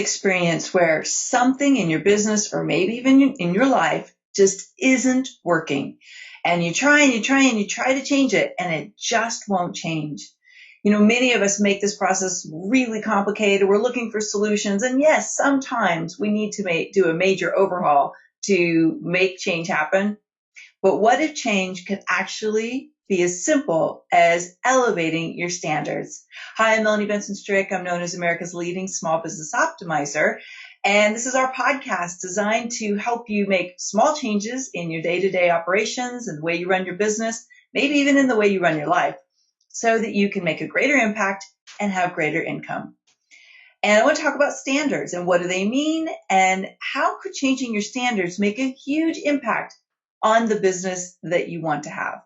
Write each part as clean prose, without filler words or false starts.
experience where something in your business or maybe even in your life just isn't working? And you try and you try and you try to change it, and it just won't change. Many of us make this process really complicated. We're looking for solutions. And yes, sometimes we need to do a major overhaul to make change happen. But what if change could actually be as simple as elevating your standards? Hi, I'm Melanie Benson. I'm known as America's leading small business optimizer. And this is our podcast designed to help you make small changes in your day-to-day operations and the way you run your business, maybe even in the way you run your life, so that you can make a greater impact and have greater income. And I want to talk about standards and what do they mean, and how could changing your standards make a huge impact on the business that you want to have.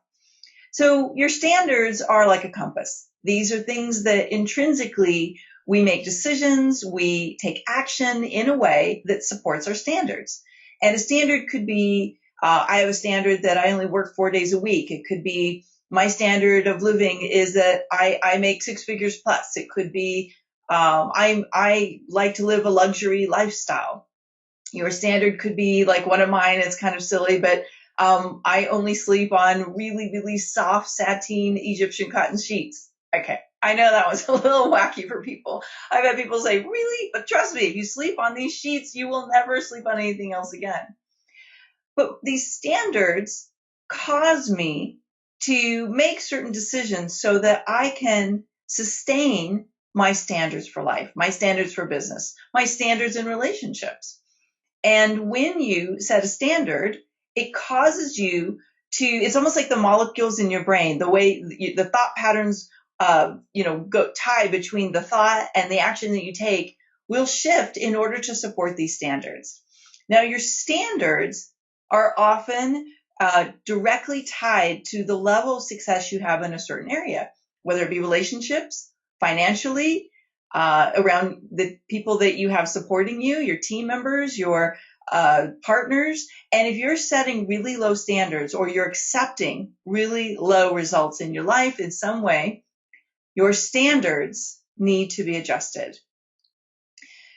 So your standards are like a compass. These are things that intrinsically we make decisions, we take action in a way that supports our standards. And a standard could be, I have a standard that I only work 4 days a week. It could be my standard of living is that I make 6 figures plus. It could be I like to live a luxury lifestyle. Your standard could be like one of mine. It's kind of silly, but I only sleep on really, really soft sateen Egyptian cotton sheets. Okay, I know that was a little wacky for people. I've had people say, really? But trust me, if you sleep on these sheets, you will never sleep on anything else again. But these standards cause me to make certain decisions so that I can sustain my standards for life, my standards for business, my standards in relationships. And when you set a standard, it causes you to, it's almost like the molecules in your brain, the way the thought patterns, go tie between the thought and the action that you take will shift in order to support these standards. Now, your standards are often directly tied to the level of success you have in a certain area, whether it be relationships, financially, around the people that you have supporting you, your team members, your partners. And if you're setting really low standards or you're accepting really low results in your life in some way, your standards need to be adjusted.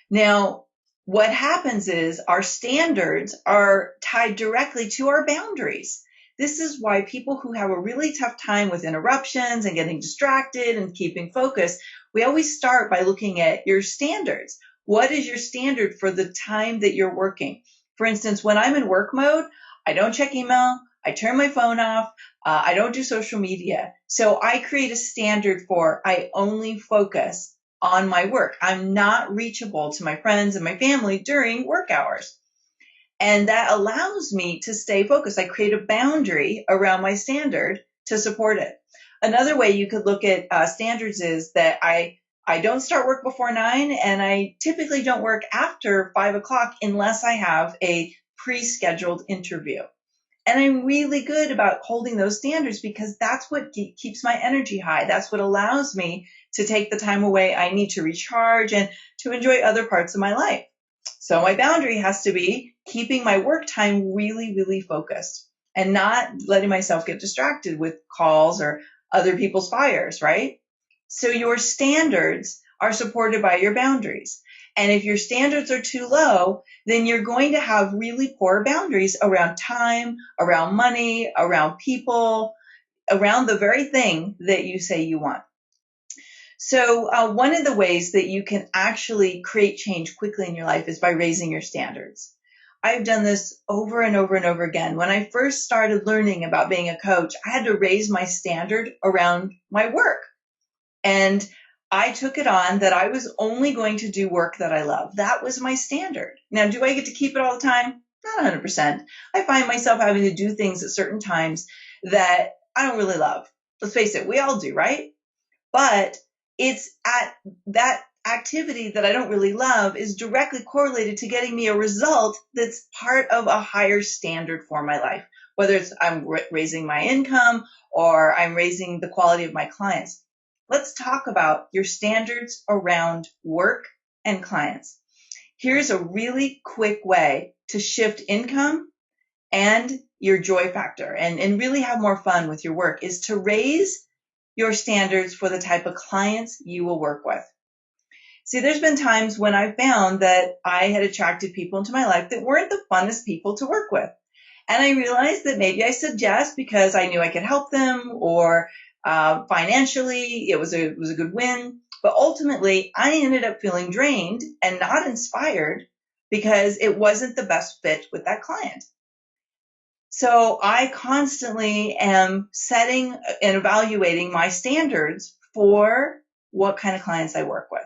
Now, what happens is our standards are tied directly to our boundaries. This is why people who have a really tough time with interruptions and getting distracted and keeping focus, we always start by looking at your standards. What is your standard for the time that you're working? For instance, when I'm in work mode, I don't check email, I turn my phone off, I don't do social media. So I create a standard for I only focus on my work. I'm not reachable to my friends and my family during work hours. And that allows me to stay focused. I create a boundary around my standard to support it. Another way you could look at standards is that I don't start work before 9, and I typically don't work after 5 o'clock unless I have a pre-scheduled interview. And I'm really good about holding those standards because that's what keeps my energy high. That's what allows me to take the time away I need to recharge and to enjoy other parts of my life. So my boundary has to be keeping my work time really, really focused and not letting myself get distracted with calls or other people's fires, right? So your standards are supported by your boundaries. And if your standards are too low, then you're going to have really poor boundaries around time, around money, around people, around the very thing that you say you want. So one of the ways that you can actually create change quickly in your life is by raising your standards. I've done this over and over and over again. When I first started learning about being a coach, I had to raise my standard around my work. And I took it on that I was only going to do work that I love. That was my standard. Now, do I get to keep it all the time? Not 100%. I find myself having to do things at certain times that I don't really love. Let's face it, we all do, right? But it's at that activity that I don't really love is directly correlated to getting me a result that's part of a higher standard for my life, whether it's I'm raising my income or I'm raising the quality of my clients. Let's talk about your standards around work and clients. Here's a really quick way to shift income and your joy factor and really have more fun with your work is to raise your standards for the type of clients you will work with. See, there's been times when I found that I had attracted people into my life that weren't the funnest people to work with. And I realized that maybe I said yes because I knew I could help them, or financially it was a good win. But ultimately, I ended up feeling drained and not inspired because it wasn't the best fit with that client. So I constantly am setting and evaluating my standards for what kind of clients I work with.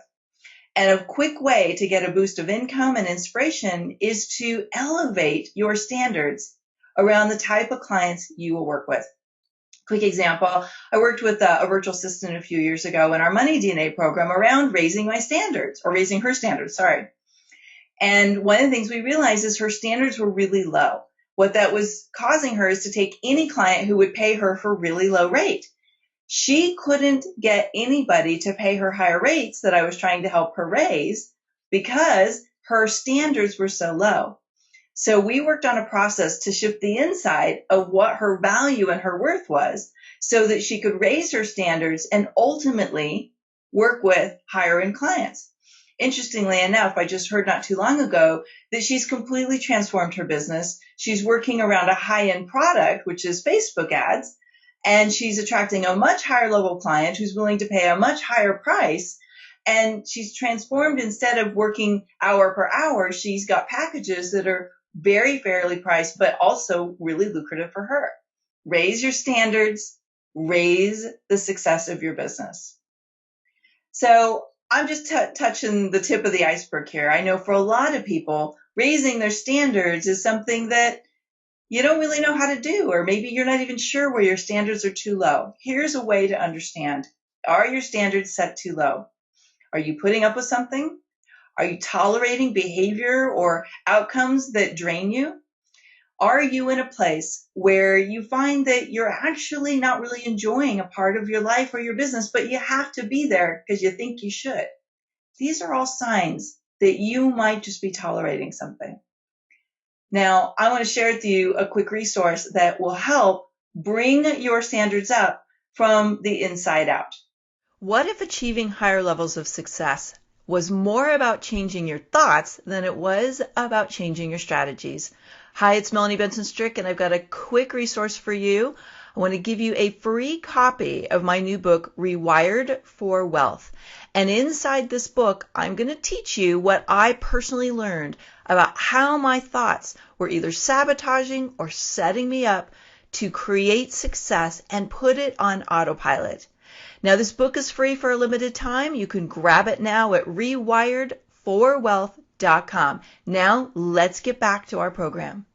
And a quick way to get a boost of income and inspiration is to elevate your standards around the type of clients you will work with. Quick example, I worked with a virtual assistant a few years ago in our Money DNA program around raising her standards, sorry. And one of the things we realized is her standards were really low. What that was causing her is to take any client who would pay her for really low rate. She couldn't get anybody to pay her higher rates that I was trying to help her raise because her standards were so low. So we worked on a process to shift the inside of what her value and her worth was so that she could raise her standards and ultimately work with higher end clients. Interestingly enough, I just heard not too long ago that she's completely transformed her business. She's working around a high-end product, which is Facebook ads, and she's attracting a much higher level client who's willing to pay a much higher price. And she's transformed. Instead of working hour per hour, she's got packages that are very fairly priced, but also really lucrative for her. Raise your standards, raise the success of your business. So I'm just touching the tip of the iceberg here. I know for a lot of people, raising their standards is something that you don't really know how to do, or maybe you're not even sure where your standards are too low. Here's a way to understand. Are your standards set too low? Are you putting up with something? Are you tolerating behavior or outcomes that drain you? Are you in a place where you find that you're actually not really enjoying a part of your life or your business, but you have to be there because you think you should? These are all signs that you might just be tolerating something. Now, I want to share with you a quick resource that will help bring your standards up from the inside out. What if achieving higher levels of success was more about changing your thoughts than it was about changing your strategies? Hi, it's Melanie Benson Strick, and I've got a quick resource for you. I want to give you a free copy of my new book, Rewired for Wealth. And inside this book, I'm going to teach you what I personally learned about how my thoughts were either sabotaging or setting me up to create success and put it on autopilot. Now, this book is free for a limited time. You can grab it now at rewiredforwealth.com. Now, let's get back to our program.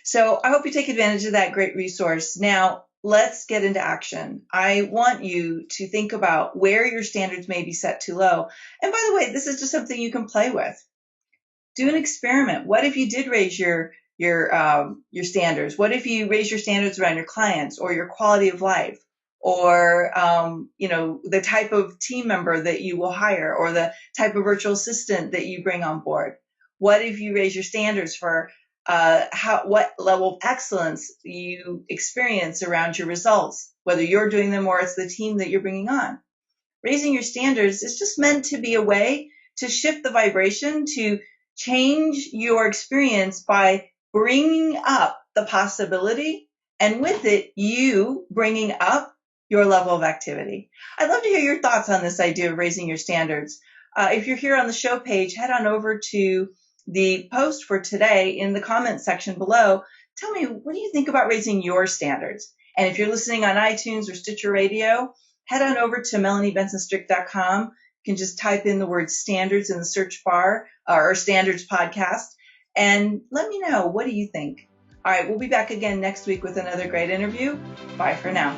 So I hope you take advantage of that great resource. Now, let's get into action. I want you to think about where your standards may be set too low. And by the way, this is just something you can play with. Do an experiment. What if you did raise your standards? What if you raise your standards around your clients or your quality of life, or the type of team member that you will hire, or the type of virtual assistant that you bring on board? What if you raise your standards for what level of excellence you experience around your results, whether you're doing them or it's the team that you're bringing on? Raising your standards is just meant to be a way to shift the vibration, to change your experience by bringing up the possibility, and with it, you bringing up your level of activity. I'd love to hear your thoughts on this idea of raising your standards. If you're here on the show page, head on over to the post for today in the comments section below. Tell me, what do you think about raising your standards? And if you're listening on iTunes or Stitcher Radio, head on over to melaniebensonstrick.com. You can just type in the word standards in the search bar, or standards podcast, and let me know, what do you think? All right, we'll be back again next week with another great interview. Bye for now.